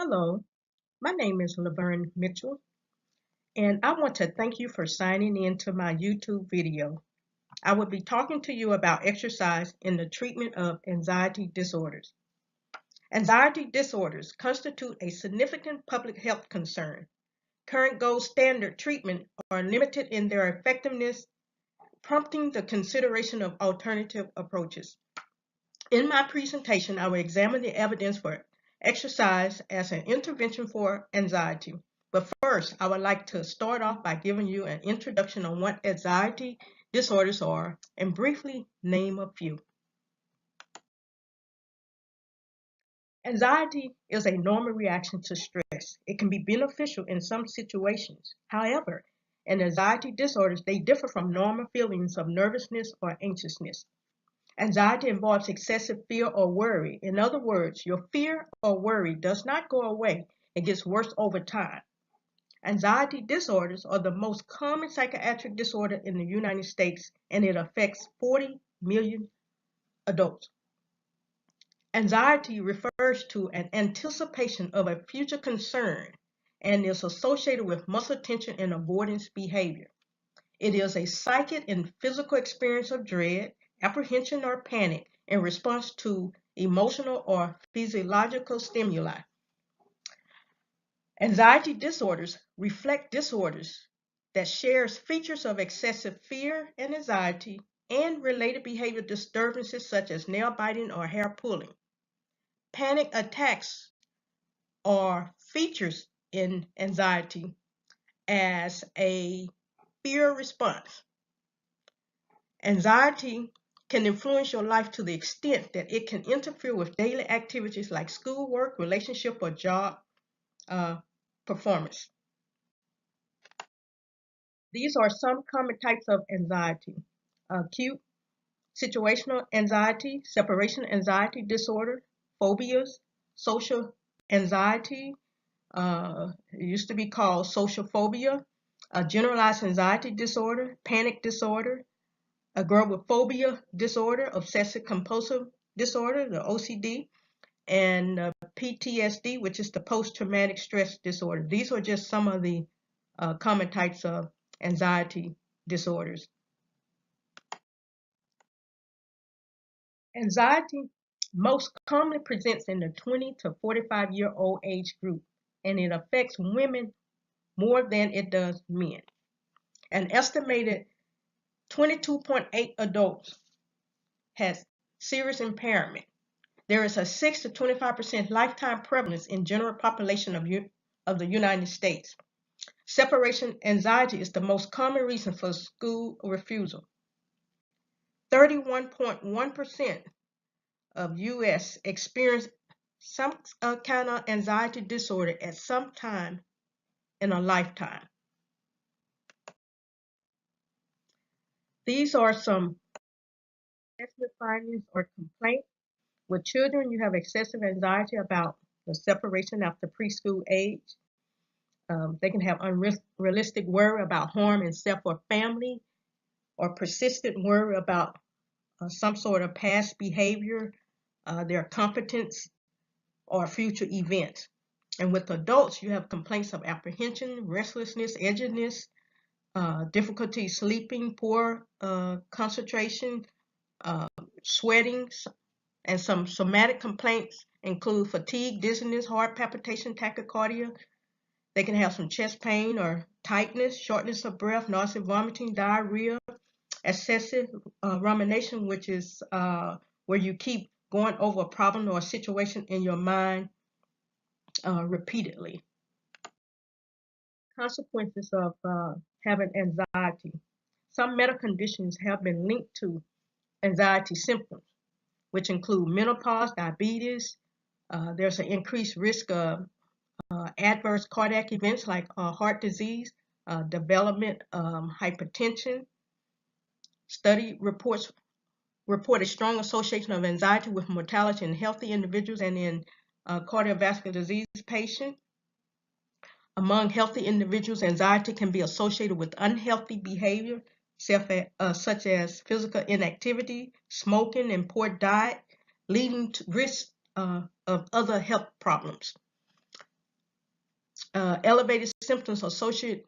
Hello, my name is Laverne Mitchell, and I want to thank you for signing in to my YouTube video. I will be talking to you about exercise in the treatment of anxiety disorders. Anxiety disorders constitute a significant public health concern. Current gold standard treatment are limited in their effectiveness, prompting the consideration of alternative approaches. In my presentation, I will examine the evidence for exercise as an intervention for anxiety. But first, I would like to start off by giving you an introduction on what anxiety disorders are and briefly name a few. Anxiety is a normal reaction to stress. It can be beneficial in some situations. However, in anxiety disorders, they differ from normal feelings of nervousness or anxiousness. Anxiety involves excessive fear or worry. In other words, your fear or worry does not go away. It gets worse over time. Anxiety disorders are the most common psychiatric disorder in the United States, and it affects 40 million adults. Anxiety refers to an anticipation of a future concern and is associated with muscle tension and avoidance behavior. It is a psychic and physical experience of dread, apprehension, or panic in response to emotional or physiological stimuli. Anxiety disorders reflect disorders that shares features of excessive fear and anxiety and related behavior disturbances such as nail biting or hair pulling. Panic attacks are features in anxiety as a fear response. Anxiety can influence your life to the extent that it can interfere with daily activities like schoolwork, relationship, or job performance. These are some common types of anxiety: acute situational anxiety, separation anxiety disorder, phobias, social anxiety, it used to be called social phobia, generalized anxiety disorder, panic disorder, agoraphobia disorder, obsessive compulsive disorder, the OCD, and PTSD, which is the post-traumatic stress disorder. These are just some of the common types of anxiety disorders. Anxiety most commonly presents in the 20 to 45-year-old age group, and it affects women more than it does men. An estimated 22.8 adults has serious impairment. There is a 6 to 25% lifetime prevalence in general population of the United States. Separation anxiety is the most common reason for school refusal. 31.1% of U.S. experience some kind of anxiety disorder at some time in a lifetime. These are some assessment findings or complaints. With children, you have excessive anxiety about the separation after preschool age. They can have unrealistic worry about harm in self or family, or persistent worry about some sort of past behavior, their competence, or future events. And with adults, you have complaints of apprehension, restlessness, edginess, difficulty sleeping, poor concentration, sweating, and some somatic complaints include fatigue, dizziness, heart palpitation, tachycardia. They can have some chest pain or tightness, shortness of breath, nausea, vomiting, diarrhea, excessive rumination, which is where you keep going over a problem or a situation in your mind repeatedly. Consequences of having anxiety. Some medical conditions have been linked to anxiety symptoms, which include menopause, diabetes. There's an increased risk of adverse cardiac events like heart disease, development, hypertension. Study reports report a strong association of anxiety with mortality in healthy individuals and in cardiovascular disease patients. Among healthy individuals, anxiety can be associated with unhealthy behavior, such as physical inactivity, smoking, and poor diet, leading to risk of other health problems. Elevated symptoms associated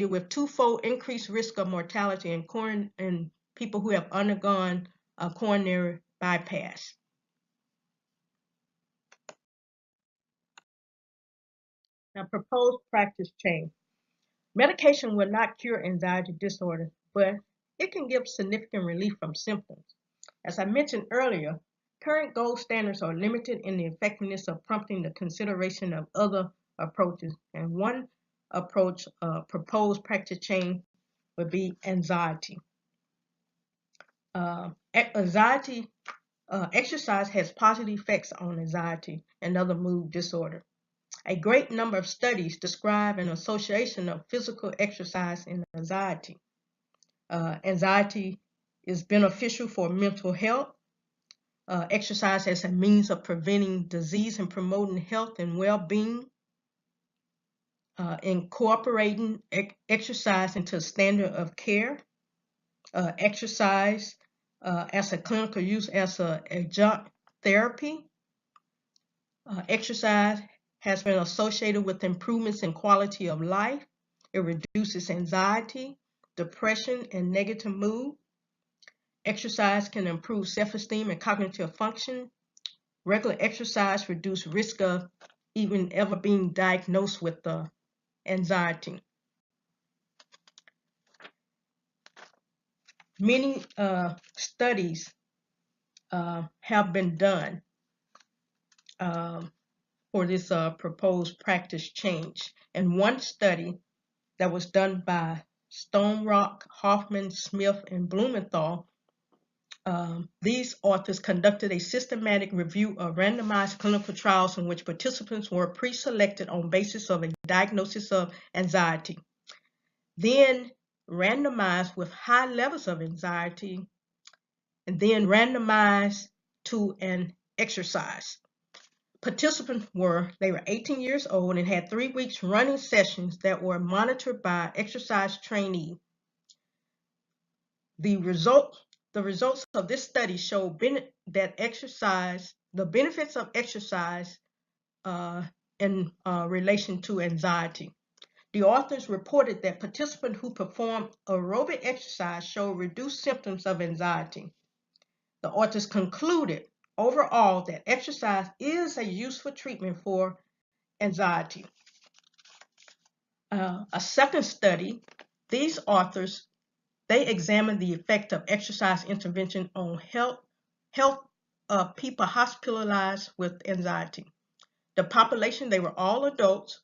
with twofold increased risk of mortality in people who have undergone a coronary bypass. Now, proposed practice change. Medication will not cure anxiety disorder, but it can give significant relief from symptoms. As I mentioned earlier, current gold standards are limited in the effectiveness of prompting the consideration of other approaches, and one approach proposed practice change would be anxiety. Exercise has positive effects on anxiety and other mood disorders. A great number of studies describe an association of physical exercise and anxiety. Anxiety is beneficial for mental health. Exercise as a means of preventing disease and promoting health and well-being. Incorporating exercise into a standard of care. Exercise as a clinical use as an adjunct therapy. Exercise has been associated with improvements in quality of life. It reduces anxiety, depression, and negative mood. Exercise can improve self-esteem and cognitive function. Regular exercise reduces risk of even ever being diagnosed with anxiety. Many studies have been done for this proposed practice change. And one study that was done by Stonerock, Hoffman, Smith, and Blumenthal, these authors conducted a systematic review of randomized clinical trials in which participants were pre-selected on basis of a diagnosis of anxiety, then randomized with high levels of anxiety, and then randomized to an exercise. Participants were 18 years old and had 3 weeks running sessions that were monitored by exercise trainee. The results of this study show that the benefits of exercise in relation to anxiety. The authors reported that participants who performed aerobic exercise showed reduced symptoms of anxiety. The authors concluded overall that exercise is a useful treatment for anxiety. A second study, these authors, they examined the effect of exercise intervention on health of people hospitalized with anxiety. The population, they were all adults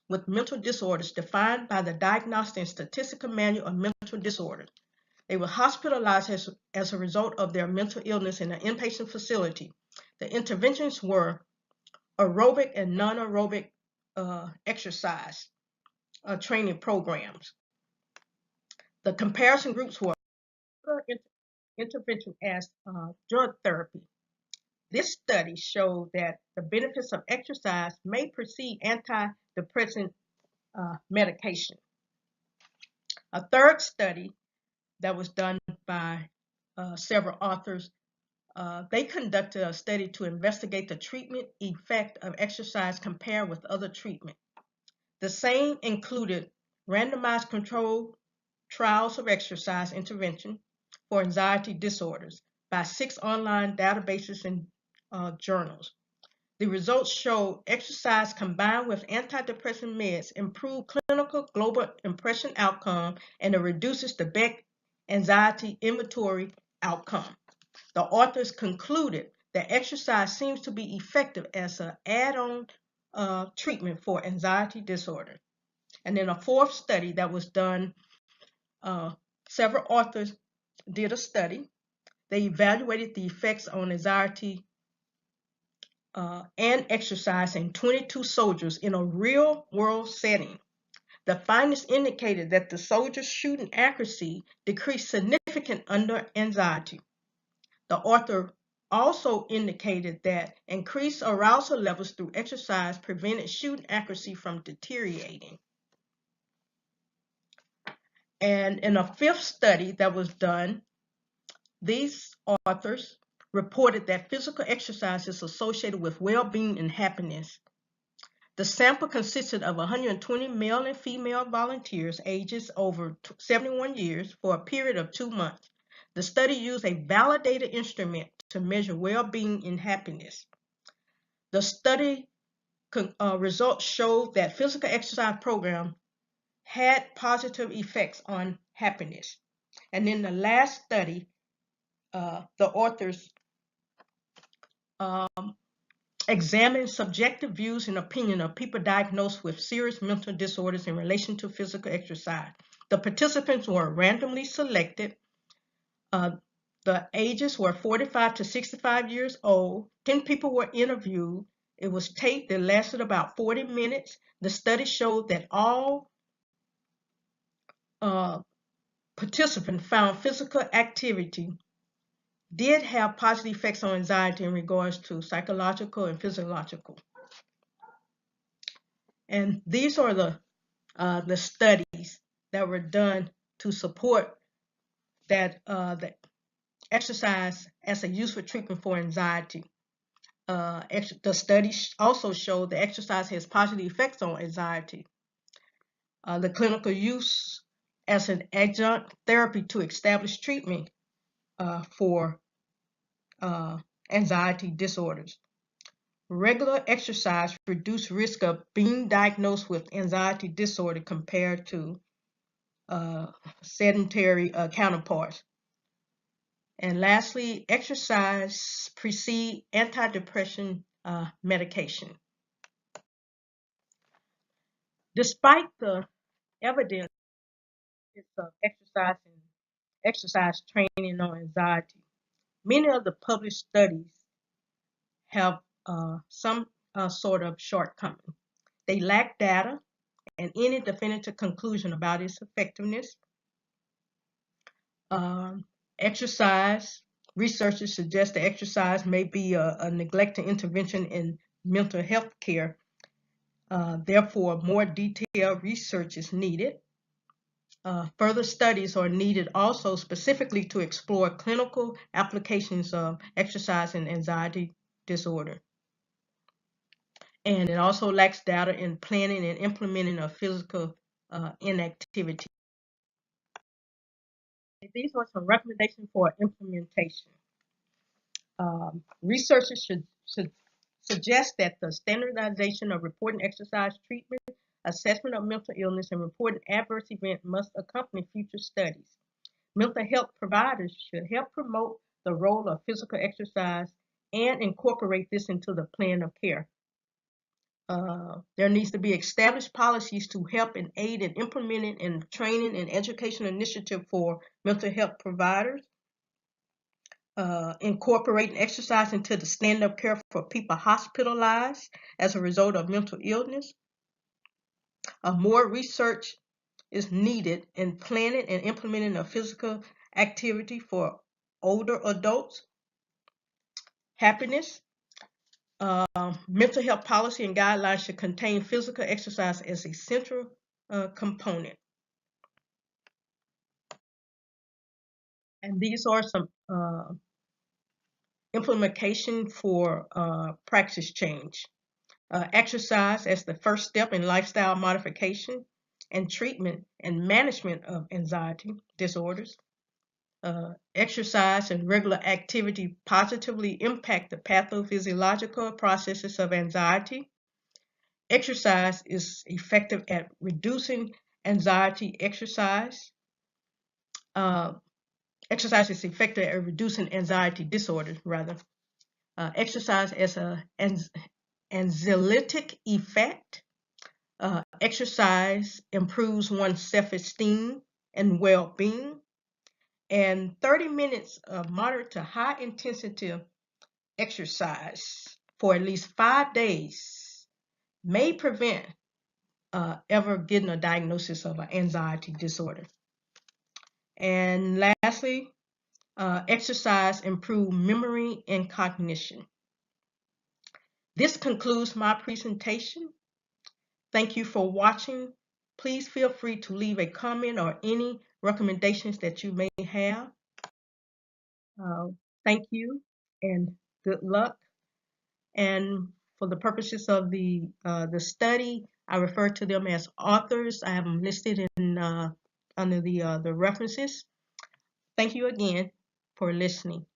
with mental disorders defined by the Diagnostic and Statistical Manual of Mental Disorders. They were hospitalized as a result of their mental illness in an inpatient facility. The interventions were aerobic and non-aerobic exercise training programs. The comparison groups were intervention as drug therapy. This study showed that the benefits of exercise may precede antidepressant medication. A third study that was done by several authors, they conducted a study to investigate the treatment effect of exercise compared with other treatment. The same included randomized controlled trials of exercise intervention for anxiety disorders by 6 online databases and journals. The results showed exercise combined with antidepressant meds improve clinical global impression outcome, and it reduces the Beck anxiety inventory outcome. The authors concluded that exercise seems to be effective as an add-on treatment for anxiety disorder. And then a fourth study that was done, several authors did a study. They evaluated the effects on anxiety and exercise in 22 soldiers in a real-world setting. The findings indicated that the soldiers' shooting accuracy decreased significantly under anxiety. The author also indicated that increased arousal levels through exercise prevented shooting accuracy from deteriorating. And in a fifth study that was done, these authors reported that physical exercise is associated with well-being and happiness. The sample consisted of 120 male and female volunteers ages over 71 years for a period of 2 months. The study used a validated instrument to measure well-being and happiness. The study results showed that physical exercise program had positive effects on happiness. And in the last study, the authors examined subjective views and opinion of people diagnosed with serious mental disorders in relation to physical exercise. The participants were randomly selected. The ages were 45 to 65 years old. 10 people were interviewed. It was taped. It lasted about 40 minutes. The study showed that all participants found physical activity did have positive effects on anxiety in regards to psychological and physiological. And these are the studies that were done to support that the exercise as a useful treatment for anxiety. The studies also show that exercise has positive effects on anxiety. The clinical use as an adjunct therapy to establish treatment for anxiety disorders. Regular exercise reduces risk of being diagnosed with anxiety disorder compared to sedentary counterparts. And lastly, exercise precedes antidepressant medication. Despite the evidence of exercise training on anxiety, many of the published studies have some sort of shortcoming. They lack data and any definitive conclusion about its effectiveness. Exercise researchers suggest that exercise may be a neglected intervention in mental health care. Therefore, more detailed research is needed. Further studies are needed also specifically to explore clinical applications of exercise in anxiety disorder. And it also lacks data in planning and implementing of physical inactivity. These are some recommendations for implementation. Researchers should suggest that the standardization of reporting exercise treatment, assessment of mental illness, and reporting adverse event must accompany future studies. Mental health providers should help promote the role of physical exercise and incorporate this into the plan of care. There needs to be established policies to help and aid in implementing and training and education initiative for mental health providers. Incorporating exercise into the standard of care for people hospitalized as a result of mental illness. More research is needed in planning and implementing of physical activity for older adults. Happiness. Mental health policy and guidelines should contain physical exercise as a central component. And these are some implementation for practice change. Exercise as the first step in lifestyle modification and treatment and management of anxiety disorders. Exercise and regular activity positively impact the pathophysiological processes of anxiety. Exercise is effective at reducing anxiety. Exercise is effective at reducing anxiety disorders, rather. Exercise as an anxiolytic effect. Exercise improves one's self-esteem and well-being. And 30 minutes of moderate to high intensity exercise for at least 5 days may prevent ever getting a diagnosis of an anxiety disorder. And lastly, exercise improves memory and cognition. This concludes my presentation. Thank you for watching. Please feel free to leave a comment or any recommendations that you may have. Thank you and good luck. And For the purposes of the study, I refer to them as authors. I have them listed in under the references. Thank you again for listening.